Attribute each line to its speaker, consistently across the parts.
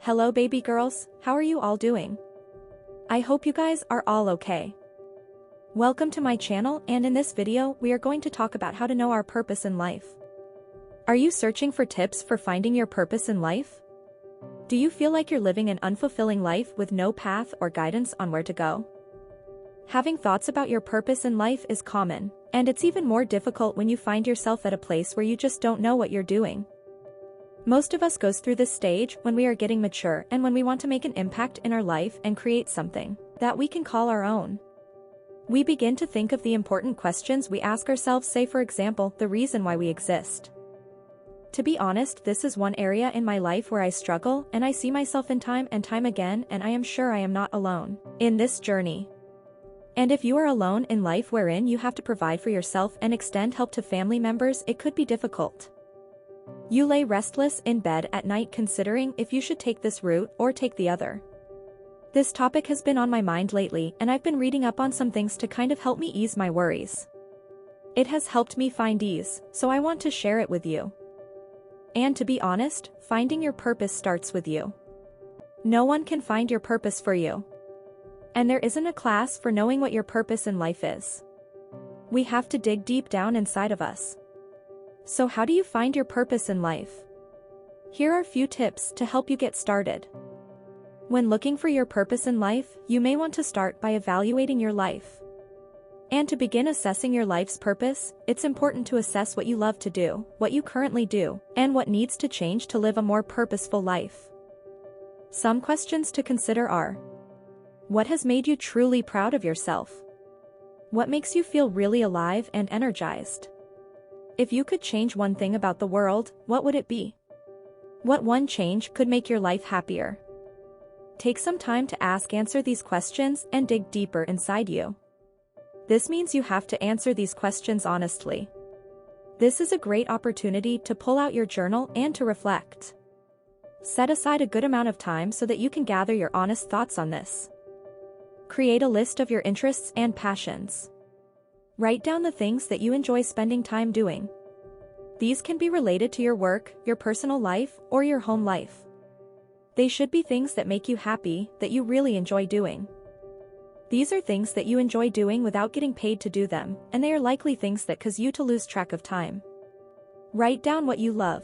Speaker 1: Hello baby girls, how are you all doing? I hope you guys are all okay. Welcome to my channel, and in this video we are going to talk about how to know our purpose in life. Are you searching for tips for finding your purpose in life? Do you feel like you're living an unfulfilling life with no path or guidance on where to go? Having thoughts about your purpose in life is common, and it's even more difficult when you find yourself at a place where you just don't know what you're doing. Most of us goes through this stage when we are getting mature and when we want to make an impact in our life and create something that we can call our own. We begin to think of the important questions we ask ourselves, say for example, the reason why we exist. To be honest, this is one area in my life where I struggle, and I see myself in time and time again, and I am sure I am not alone in this journey. And if you are alone in life wherein you have to provide for yourself and extend help to family members, it could be difficult. You lay restless in bed at night considering if you should take this route or take the other. This topic has been on my mind lately, and I've been reading up on some things to kind of help me ease my worries. It has helped me find ease, so I want to share it with you. And to be honest, finding your purpose starts with you. No one can find your purpose for you. And there isn't a class for knowing what your purpose in life is. We have to dig deep down inside of us. So how do you find your purpose in life? Here are a few tips to help you get started. When looking for your purpose in life, you may want to start by evaluating your life. And to begin assessing your life's purpose, it's important to assess what you love to do, what you currently do, and what needs to change to live a more purposeful life. Some questions to consider are: what has made you truly proud of yourself? What makes you feel really alive and energized? If you could change one thing about the world, what would it be? What one change could make your life happier? Take some time to answer these questions and dig deeper inside you. This means you have to answer these questions honestly. This is a great opportunity to pull out your journal and to reflect. Set aside a good amount of time so that you can gather your honest thoughts on this. Create a list of your interests and passions. Write down the things that you enjoy spending time doing. These can be related to your work, your personal life, or your home life. They should be things that make you happy, that you really enjoy doing. These are things that you enjoy doing without getting paid to do them, and they are likely things that cause you to lose track of time. Write down what you love.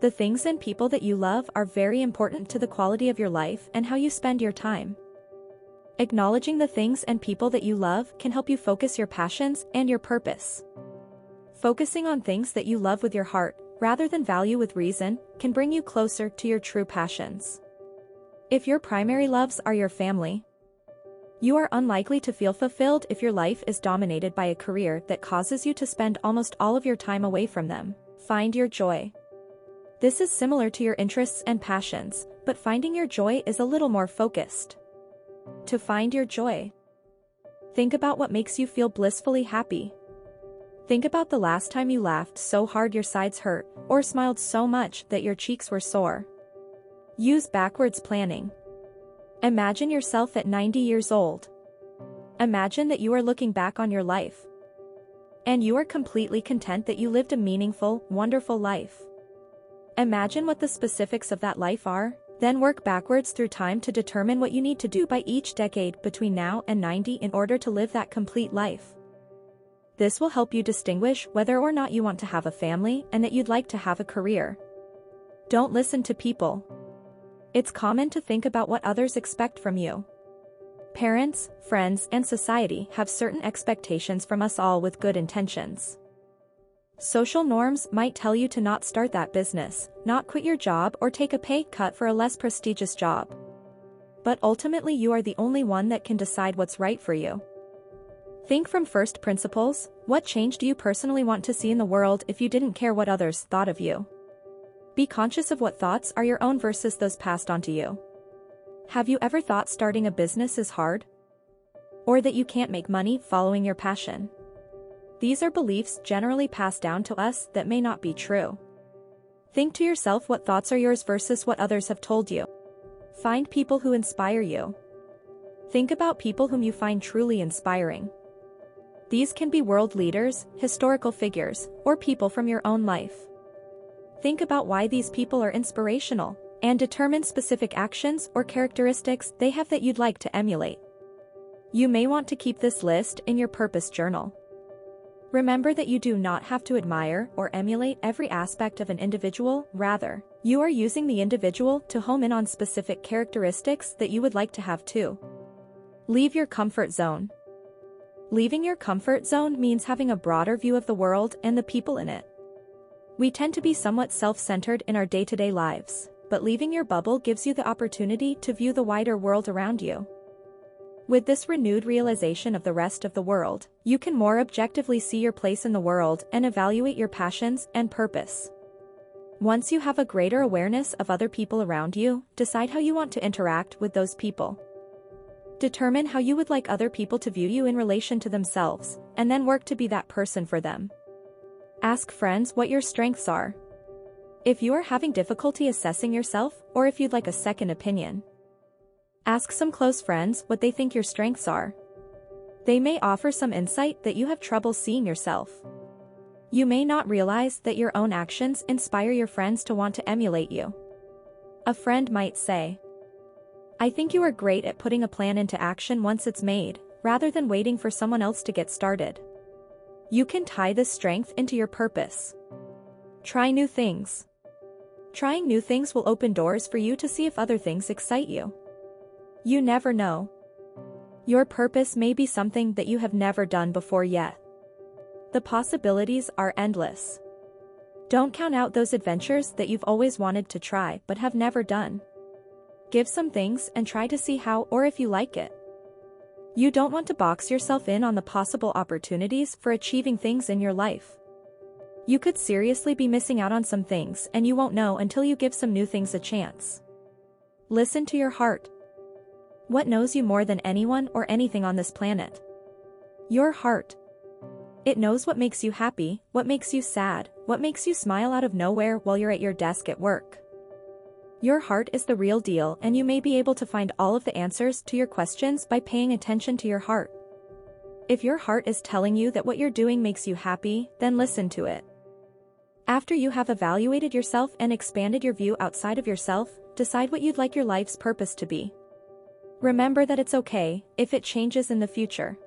Speaker 1: The things and people that you love are very important to the quality of your life and how you spend your time. Acknowledging the things and people that you love can help you focus your passions and your purpose. Focusing on things that you love with your heart, rather than value with reason, can bring you closer to your true passions. If your primary loves are your family, you are unlikely to feel fulfilled if your life is dominated by a career that causes you to spend almost all of your time away from them. Find your joy. This is similar to your interests and passions, but finding your joy is a little more focused. To find your joy, think about what makes you feel blissfully happy. Think about the last time you laughed so hard your sides hurt, or smiled so much that your cheeks were sore. Use backwards planning. Imagine yourself at 90 years old. Imagine that you are looking back on your life, and you are completely content that you lived a meaningful, wonderful life. Imagine what the specifics of that life are. Then work backwards through time to determine what you need to do by each decade between now and 90 in order to live that complete life. This will help you distinguish whether or not you want to have a family and that you'd like to have a career. Don't listen to people. It's common to think about what others expect from you. Parents, friends, and society have certain expectations from us all with good intentions. Social norms might tell you to not start that business, not quit your job, or take a pay cut for a less prestigious job. But ultimately you are the only one that can decide what's right for you. Think from first principles. What change do you personally want to see in the world if you didn't care what others thought of you? Be conscious of what thoughts are your own versus those passed on to you. Have you ever thought starting a business is hard? Or that you can't make money following your passion? These are beliefs generally passed down to us that may not be true. Think to yourself what thoughts are yours versus what others have told you. Find people who inspire you. Think about people whom you find truly inspiring. These can be world leaders, historical figures, or people from your own life. Think about why these people are inspirational. and determine specific actions or characteristics they have that you'd like to emulate. You may want to keep this list in your purpose journal. Remember that you do not have to admire or emulate every aspect of an individual, rather, you are using the individual to home in on specific characteristics that you would like to have too. Leave your comfort zone. Leaving your comfort zone means having a broader view of the world and the people in it. We tend to be somewhat self-centered in our day-to-day lives, but leaving your bubble gives you the opportunity to view the wider world around you. With this renewed realization of the rest of the world, you can more objectively see your place in the world and evaluate your passions and purpose. Once you have a greater awareness of other people around you, decide how you want to interact with those people. Determine how you would like other people to view you in relation to themselves, and then work to be that person for them. Ask friends what your strengths are. If you are having difficulty assessing yourself, or if you'd like a second opinion, ask some close friends what they think your strengths are. They may offer some insight that you have trouble seeing yourself. You may not realize that your own actions inspire your friends to want to emulate you. A friend might say, "I think you are great at putting a plan into action once it's made, rather than waiting for someone else to get started." You can tie this strength into your purpose. Try new things. Trying new things will open doors for you to see if other things excite you. You never know. Your purpose may be something that you have never done before yet. The possibilities are endless. Don't count out those adventures that you've always wanted to try but have never done. Give some things and try to see how or if you like it. You don't want to box yourself in on the possible opportunities for achieving things in your life. You could seriously be missing out on some things and you won't know until you give some new things a chance. Listen to your heart. What knows you more than anyone or anything on this planet? Your heart. It knows what makes you happy, what makes you sad, what makes you smile out of nowhere while you're at your desk at work. Your heart is the real deal, and you may be able to find all of the answers to your questions by paying attention to your heart. If your heart is telling you that what you're doing makes you happy, then listen to it. After you have evaluated yourself and expanded your view outside of yourself, decide what you'd like your life's purpose to be. Remember that it's okay if it changes in the future.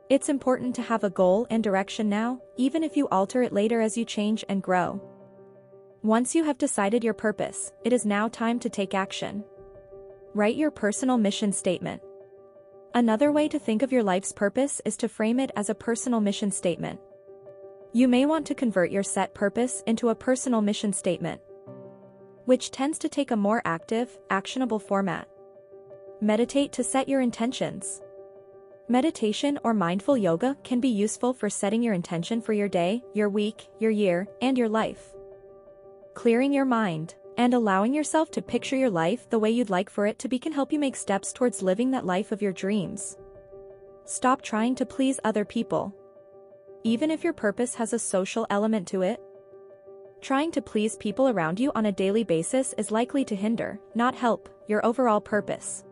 Speaker 1: It's important to have a goal and direction now, even if you alter it later as you change and grow. Once you have decided your purpose, it is now time to take action. Write your personal mission statement. Another way to think of your life's purpose is to frame it as a personal mission statement. You may want to convert your set purpose into a personal mission statement, which tends to take a more active, actionable format. Meditate to set your intentions. Meditation or mindful yoga can be useful for setting your intention for your day, your week, your year, and your life. Clearing your mind and allowing yourself to picture your life the way you'd like for it to be can help you make steps towards living that life of your dreams. Stop trying to please other people. Even if your purpose has a social element to it, trying to please people around you on a daily basis is likely to hinder, not help, your overall purpose.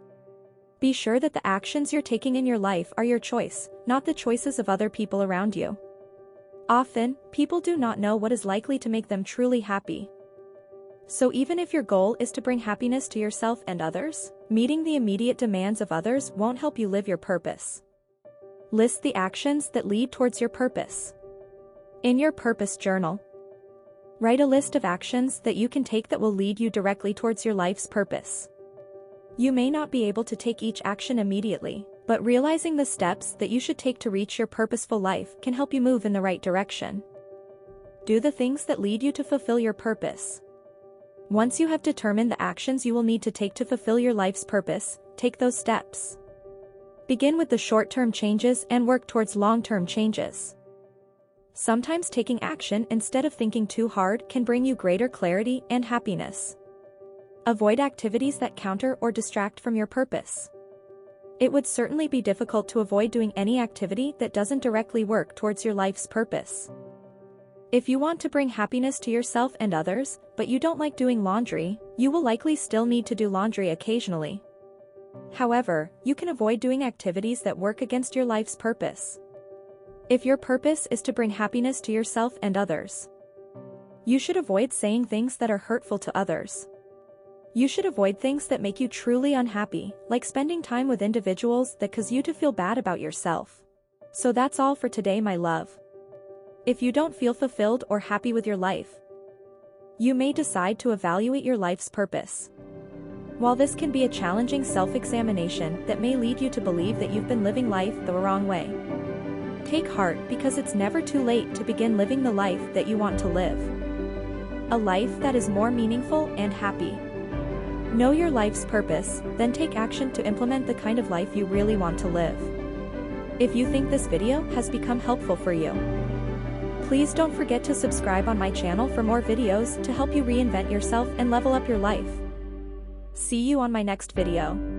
Speaker 1: Be sure that the actions you're taking in your life are your choice, not the choices of other people around you. Often, people do not know what is likely to make them truly happy. So even if your goal is to bring happiness to yourself and others, meeting the immediate demands of others won't help you live your purpose. List the actions that lead towards your purpose. In your purpose journal, write a list of actions that you can take that will lead you directly towards your life's purpose. You may not be able to take each action immediately, but realizing the steps that you should take to reach your purposeful life can help you move in the right direction. Do the things that lead you to fulfill your purpose. Once you have determined the actions you will need to take to fulfill your life's purpose, take those steps. Begin with the short-term changes and work towards long-term changes. Sometimes taking action instead of thinking too hard can bring you greater clarity and happiness. Avoid activities that counter or distract from your purpose. It would certainly be difficult to avoid doing any activity that doesn't directly work towards your life's purpose. If you want to bring happiness to yourself and others, but you don't like doing laundry, you will likely still need to do laundry occasionally. However, you can avoid doing activities that work against your life's purpose. If your purpose is to bring happiness to yourself and others, you should avoid saying things that are hurtful to others. You should avoid things that make you truly unhappy, like spending time with individuals that cause you to feel bad about yourself. So that's all for today, my love. If you don't feel fulfilled or happy with your life, you may decide to evaluate your life's purpose. While this can be a challenging self-examination that may lead you to believe that you've been living life the wrong way, take heart because it's never too late to begin living the life that you want to live. A life that is more meaningful and happy. Know your life's purpose, then take action to implement the kind of life you really want to live. If you think this video has become helpful for you, please don't forget to subscribe on my channel for more videos to help you reinvent yourself and level up your life. See you on my next video.